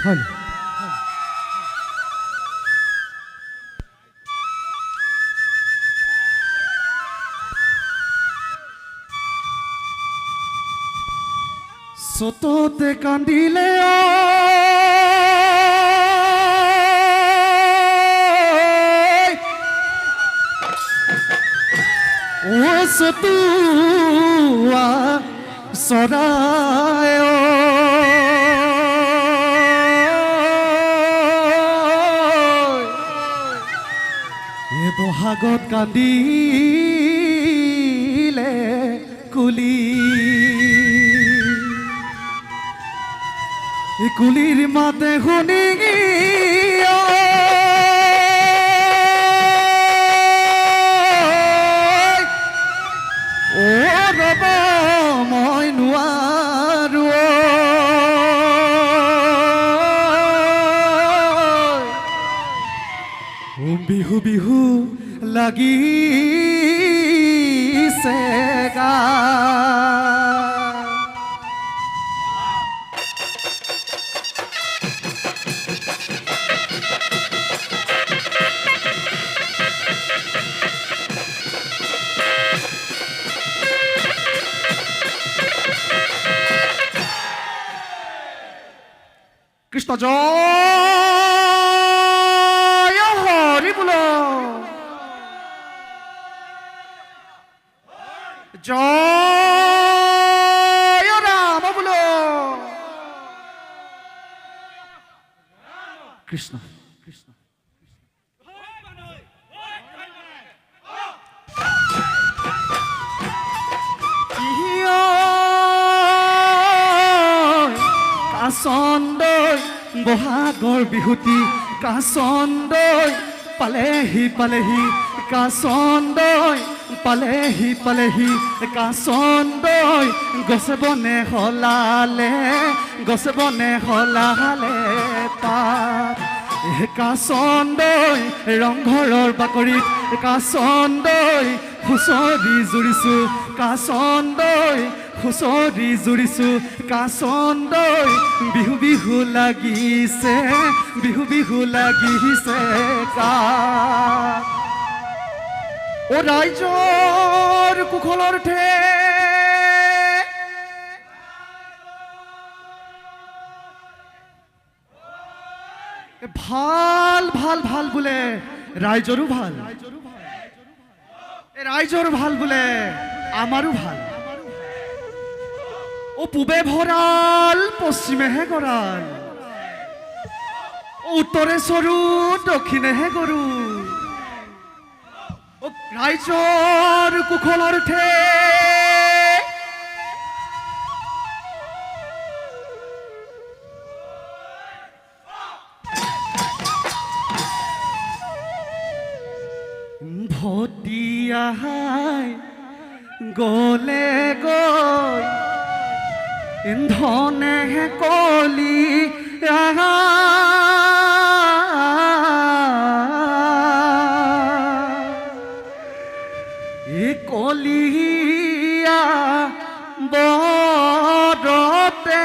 হল সততে কান্দিলে ও সতুয়া সদায় এ বহাগত কান্দিলে কুলি কুলির মাতে শুনি ও রব মই নোৱাৰো বিহু বিহু লাগিছে গা কৃষ্ণ জয় হৰি বল জয় ৰাম বল কৃষ্ণ কৃষ্ণ কাচন্দৈ বহাগৰ বিহুতি কাচন্দৈ পালেহি পালেহি কাচন্দৈ পালেহি পালেহি কাচন্দৈ গছে বনে হলালে গছে বনে হলালে তাত কাচন্দৈ ৰংঘৰৰ বাকৰিত কাচন্দৈ হুঁচৰি জুৰিছো কাচন্দৈ হুঁচৰি জুৰিছো কাচন্দৈ বিহু বিহু লাগিছে বিহু বিহু লাগিছে কা ও ৰাইজৰ কুশলৰ ঠে ভাল ভাল ভাল বোলে ৰাইজৰো ভাল ৰাইজৰ ভাল বোলে আমাৰো ভাল ও পূবে ভৰাল পশ্চিমেহে গড়াল উত্তৰে সৰু দক্ষিণেহে গৰু ও ৰাইজৰ কুশলৰ ঠে ভটিয়াহাই গলে গৈ ধনে কলি কলিয়া বৰতে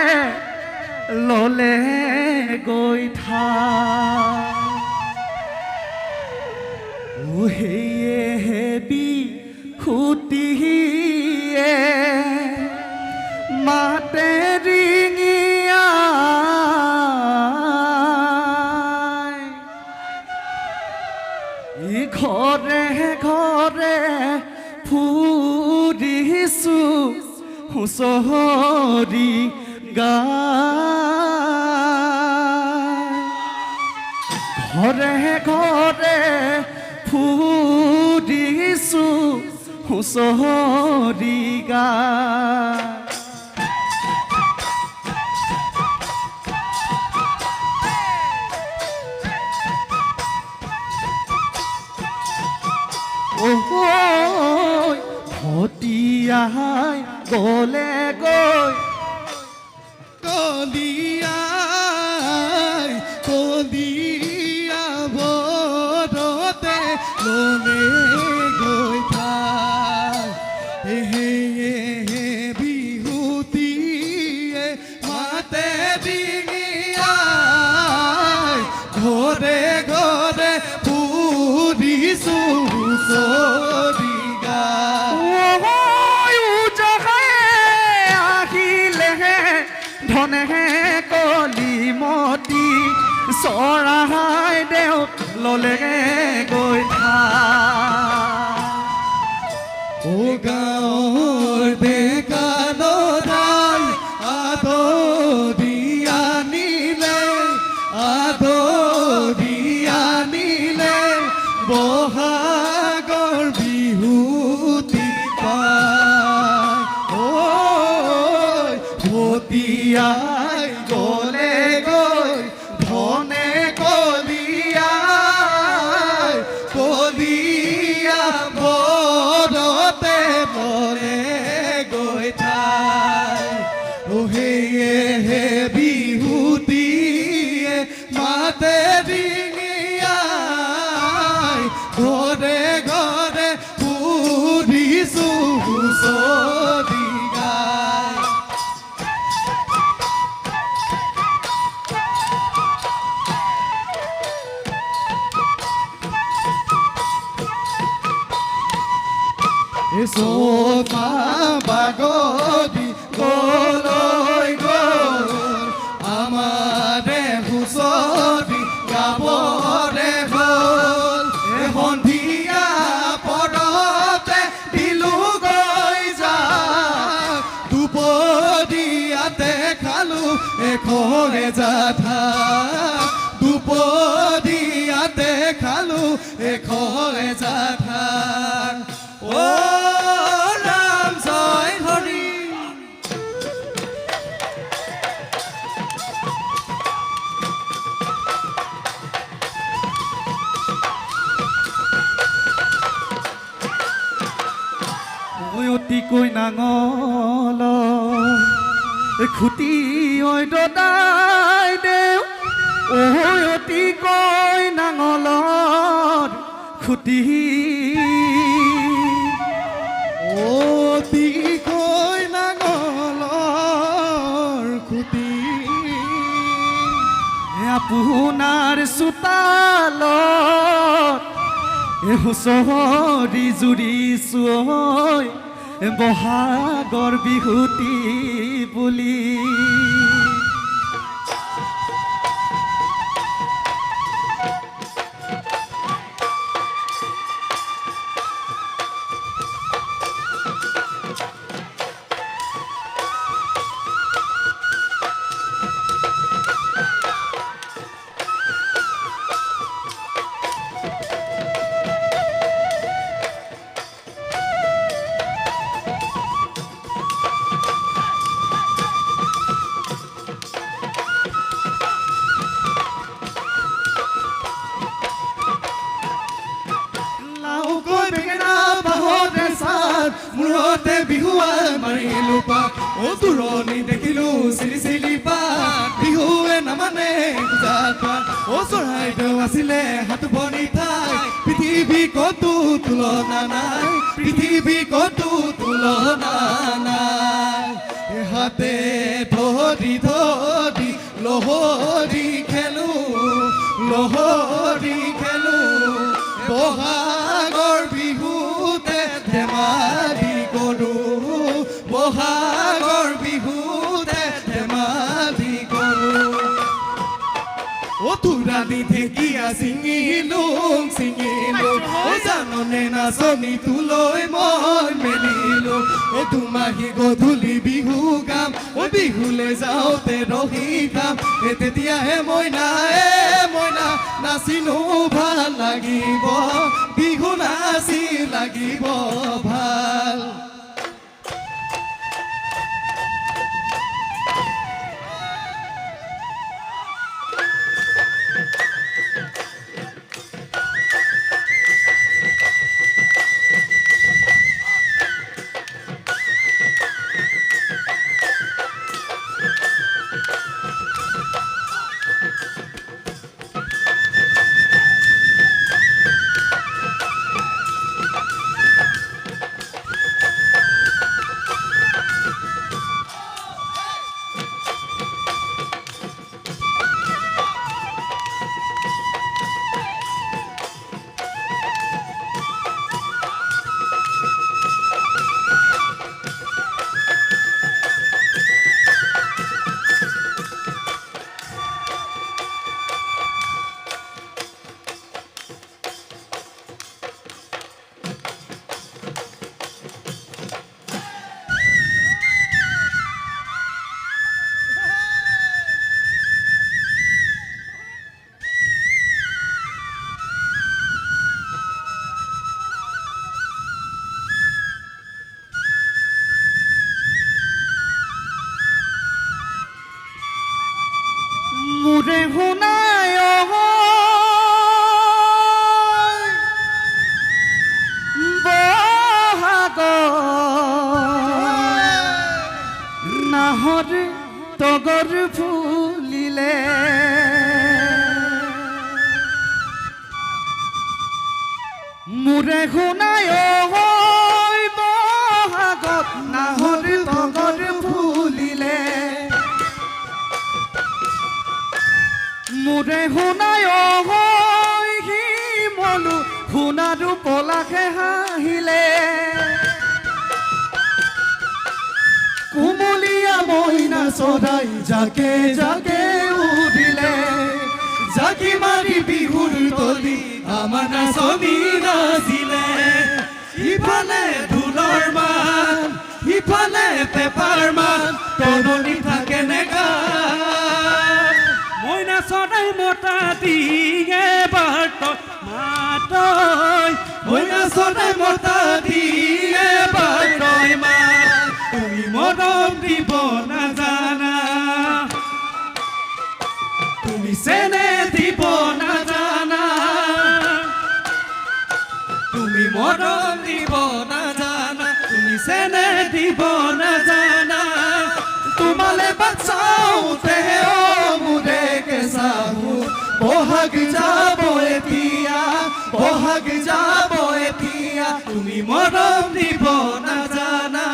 ললে গৈ থা হেয়ে হেবি খুটিয়ে মাতে ৰিঙিয়া ঘৰে ঘৰে ফুৰিছো হুঁচৰি গাই ঘৰে ঘৰে ফুৰিছো হুঁচৰি গাই ভটিয়াহাই গলে গৈ কলিয়াই কলিয়া বৰতে ললে গৈ থাক হে বিহুতিয়ে মাতে ডিঙিয়া ধনে কলিমতি চৰাই দেও ললে গৈ ও গাঁৱৰ ডেকা লৰাই আদৰি আনিলে বহাগৰ বিহুতি পাই ঐ ভটিয়াই গলে গৈ ধনে কলিয়া বৰতে বলে গৈ ঠাই ও হে বিহুতিয়ে মাতে ডিঙিয়াই ঘৰে ঘৰে ফুৰিছো হুঁচৰি গাই সোপা বাগদি গলৈ গল আমাৰে হুঁচৰি গাবৰে হ'ল সন্ধিয়া পৰতে দিলো গৈ যা দুপৰীয়াতে খালো এখৰে জাঠা দুপৰীয়াতে খালো এখৰে জাঠা ও ৰাম জয় হৰি অতিকৈ নাঙল খুটি ঐ দদাই দেও অতিকৈ নাঙলৰ খুটি অতিকৈ নাঙলৰ খুটি আপোনাৰ চোতালত হুঁচৰি জুৰিছো বহাগৰ বিহুতি বুলি মূৰতে বিহুৱাই মাৰিলো পাত ও দূৰণি দেখিলো চিলি চিলি পাত বিহুৱে নামানে পূজাত ও চৰাইদেউ আছিলে হাত বনি ঠাই পৃথিৱী কতো তুলনা নাই পৃথিৱী কতো তুলনা নাই হাতে ধৰি ধৰি লহৰি খেলো বহাগৰ বিহুতে ধেমালি কৰো বহাগৰ বিহুতে ধেমালি কৰো ও তুৰানি ঢেকীয়া ছিঙিলো ও জাননে নাচনি তুলৈ মই মেলিলো ও দুমাহী গধূলি বিহু গাম ও বিহুলৈ যাওঁতে ৰহি খাম তেতিয়াহে মইনা নাচিনো ভাল লাগিব বিহু নাচি লাগিব ভাল তগৰ ফুলিলে মোৰে শুনাই বহাগত নাহৰ তগৰ ফুলিলে মোৰে শুনাই শিমলু শুনাৰো পলাশে হাঁহিলে কুমলীয়া মইনা চৰাই জাকে জাকে উৰিলে জাকি মাৰি বিহুৰ তলি আমাৰ নাচনি নাচিলে ইফালে ঢোলৰ মান ইফালে পেপাৰ মান তলনি থাকে নেগা মইনা চৰাই মতা দিয়ে বাট মাতৈ মইনা চৰাই মতা দিয়ে বাটই মান তুমি মৰম দিব নাজানা তুমি চেনে দিব নাজানা তুমি মৰম দিব নাজানা তুমি চেনে দিব নাজানা তোমালে বাচাওতে ও মুৰে কেঁচাহু বহাগ যাব এতিয়া বহাগ যাব এতিয়া তুমি মৰম দিব নাজানা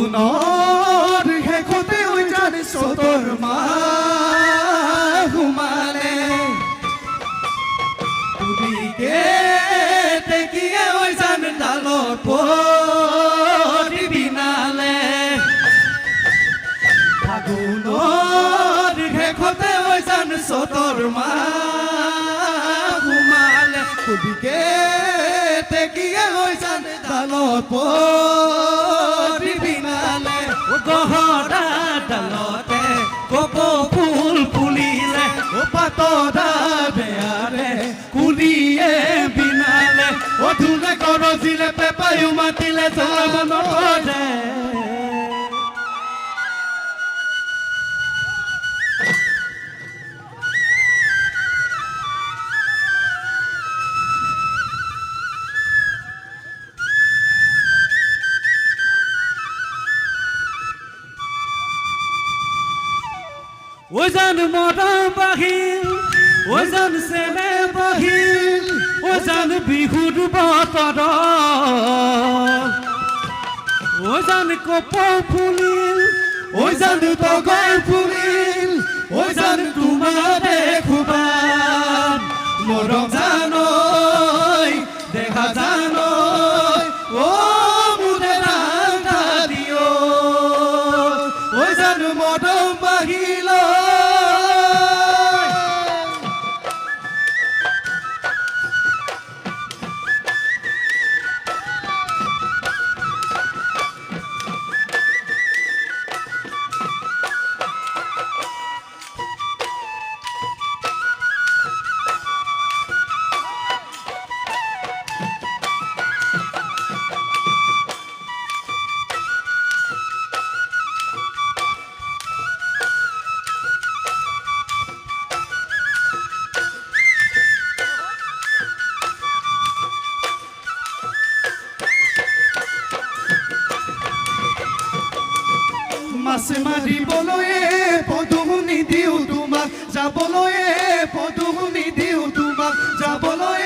ফাগুনৰ শেষতে উজান চতৰ মাহ সোমালে তুলিকে টেকিয়ে উজান ডালত পৰি বিনালে ফাগুনৰ শেষতে উজান চতৰ মাহ সোমালে তুলিকে টেকিয়ে উজান ডালত পৰি বিনালে গহৰা ডালতে কপৌ ফুল ফুলিলে পাতদা বেয়াৰে কুলিয়ে বিনালে অধুনে গৰজিলে পেপায়ো মাতিলে মনত মনতে ওজন মৰম বাহিল ওজন চেনে বাহিল ওজন বিহুৰ বতৰ ওজন কপৌ ফুলিল ওজন তগৰ ফুলিল ওজন তোমাৰ খুবান মৰম জানৈ দেখা জানৈ ও মুৰে ৰান্ধা দিও ওজন মৰম বাহিল মাছ মাৰিবলৈ পদুমনি দিওঁ তোমাক যাবলৈ পদুমনি দিওঁ তোমাক যাবলৈ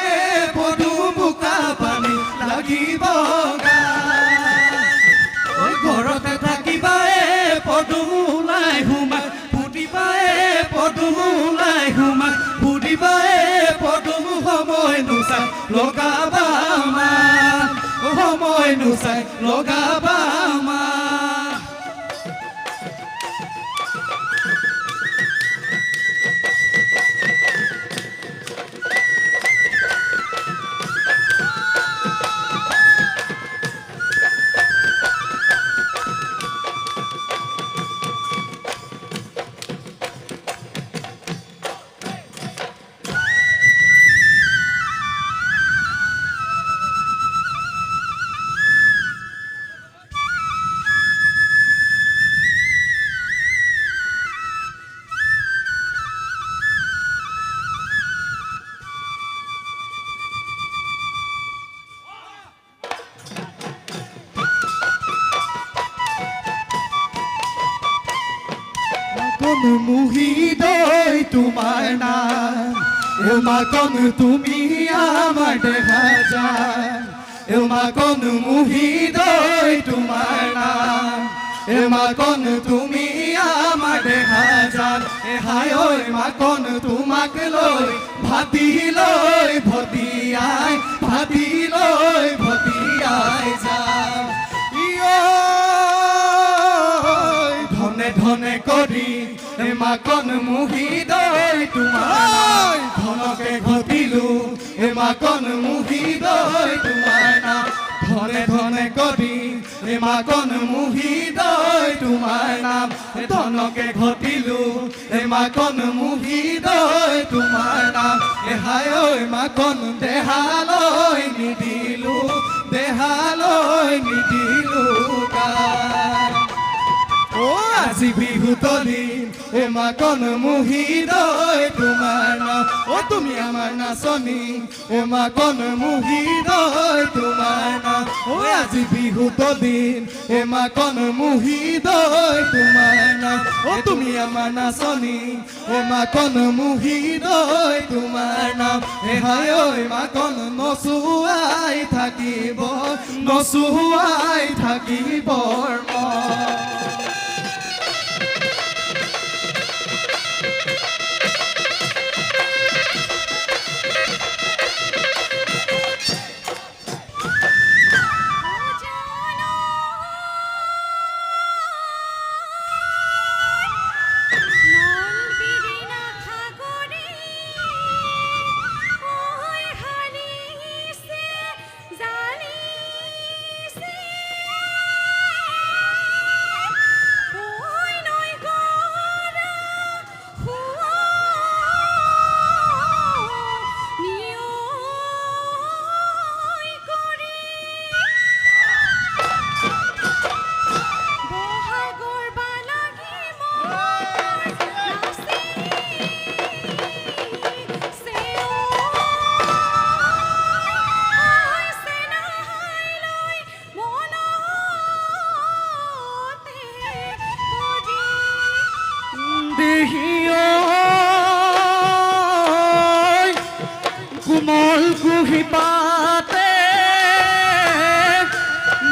পদুম বোকা পানী লাগিব ঘৰতে থাকিবাই পদুম ওলাই সোমাক ফুটিবাই পদুম ওলাই সোমাক ফুটিবাই পদুম সময় নোচাই লগাবা সময় নোচাই লগাবা মাকন মুহিদই তোমার নাম এ মাকন তুমি আমার দেখা যান এ মাকন মুহিদই তোমার নাম এ মাকন তুমি আমার দেখা যান এ হায় ওই মাকন তোমাক লই ভাতি লই ভতিয়াই যান ধনে ধনে করি এ মাকন মুহিদই তোমার ধনকে ঘটিলু এ মাকন মুহিদই তোমার নাম ধনে ধনে করি এ মাকন মুহিদই তোমার নাম ধনকে ঘটিলু এ মাকন মুহিদই তোমার নাম এ হায় ওই মাকন দেহালই নিদিলু গান ও আজি বিহু তলিন এ মাকন মুহিদই তোমার নাম ও তুমি আমার নাচনী এ মাকন মুহিদই তোমার নাম ও আজি বিহু তলিন এ মাকন মুহিদই তোমার নাম ও তুমি আমার নাচনী এ মাকন মুহিদই তোমার নাম এ হায় ওই মাকন নচুৱাই থাকিব কোমল কুহিপাতে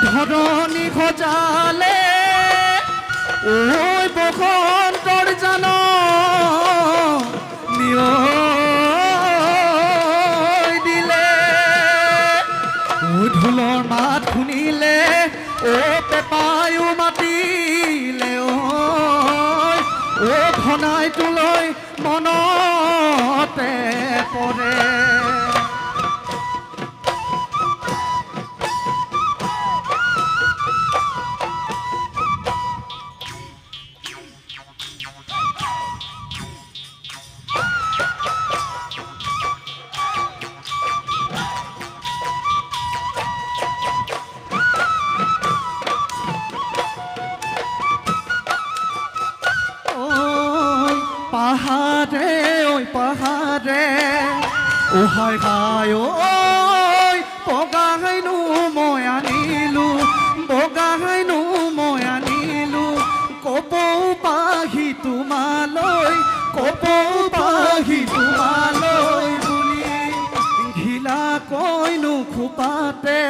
ধৰণী খজালে ওই বসন্তৰ জান নিয়ৈ দিলে ও ঢোলৰ মাত শুনিলে ও পেপায়ো মাতিলে ও ঘনাই তোলৈ মনতে পৰে পাহাড়ে ওই পাহাড়ে ও হায় হায় ওই বগাইনো মই আনিলো বগাইনো মই আনিলো কপৌ পাহি তোমালৈ বুলি ঘিলা কইনো খোপাতে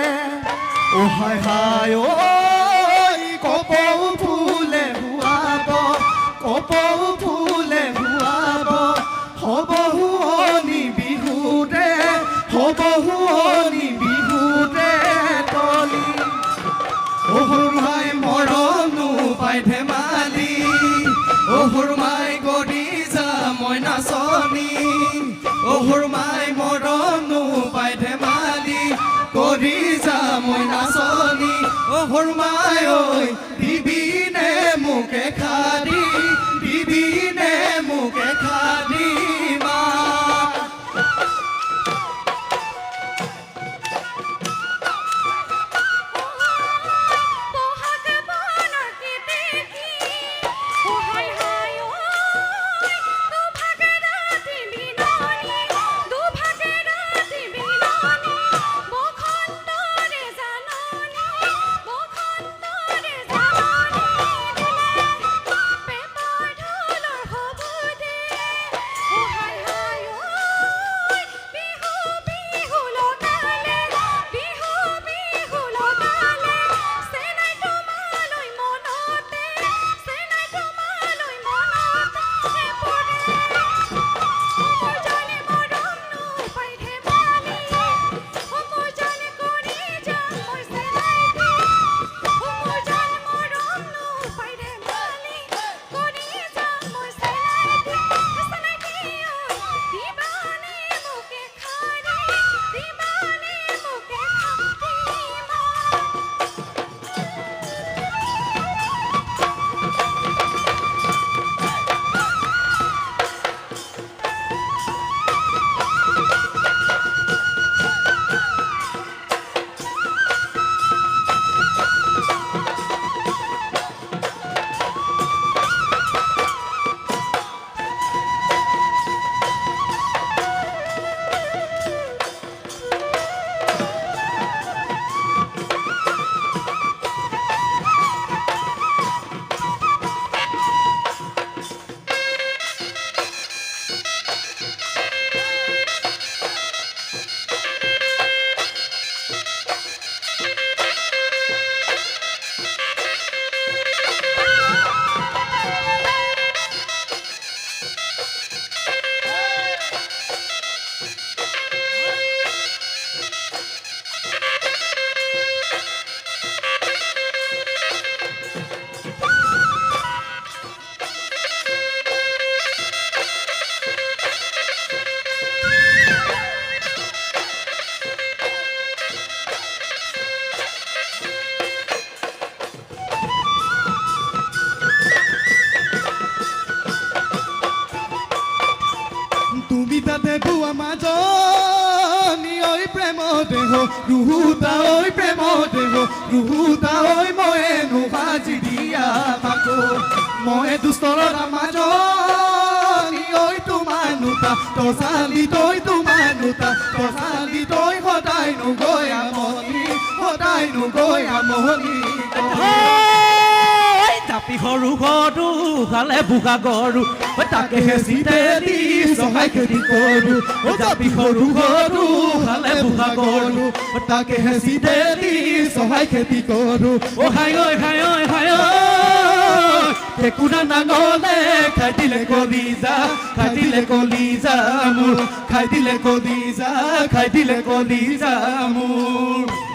ও হায় হায় ওই কপৌ ফুলে হুৱাব কপৌ ফুলে হুৱাব হ'ব হুৱনি বিহুৰে তলি অহুৰমাই মৰমনো পাই ধেমালি অহুৰমাই গৰি যা মই নাচনী অহুৰমাই মৰমনো পাই ধেমালি গৰি যা মই নাচনী অহুৰমাই ঐ দিবিনে মোকে খাৰি মা ৰুহুতা ঐ প্ৰেমৰ দেহ ৰুহুতা ঐ ময়েনো সাজি দিয়া তাকো মই দুষ্টৰ মাজনী ঐ তোমাৰ নোতা তচালি তই তোমাৰ নোতা তচালি তই সদায় নগৈ আমনি সদায় নগৈ আমনি জাপি সৰু সৰু খালে বোকা গৰু তাকে হেঁচিতে দি চহাই খেতি কৰো জাপি সৰু সৰু খালে বোকা গৰু তাকে হেঁচিতে দি চহাই খেতি কৰো হাই ঐ হাই ঐ হাই ঐ একোনা নাঙলে খাই দিলে কলিজা মোৰ খাই দিলে কলিজা মোৰ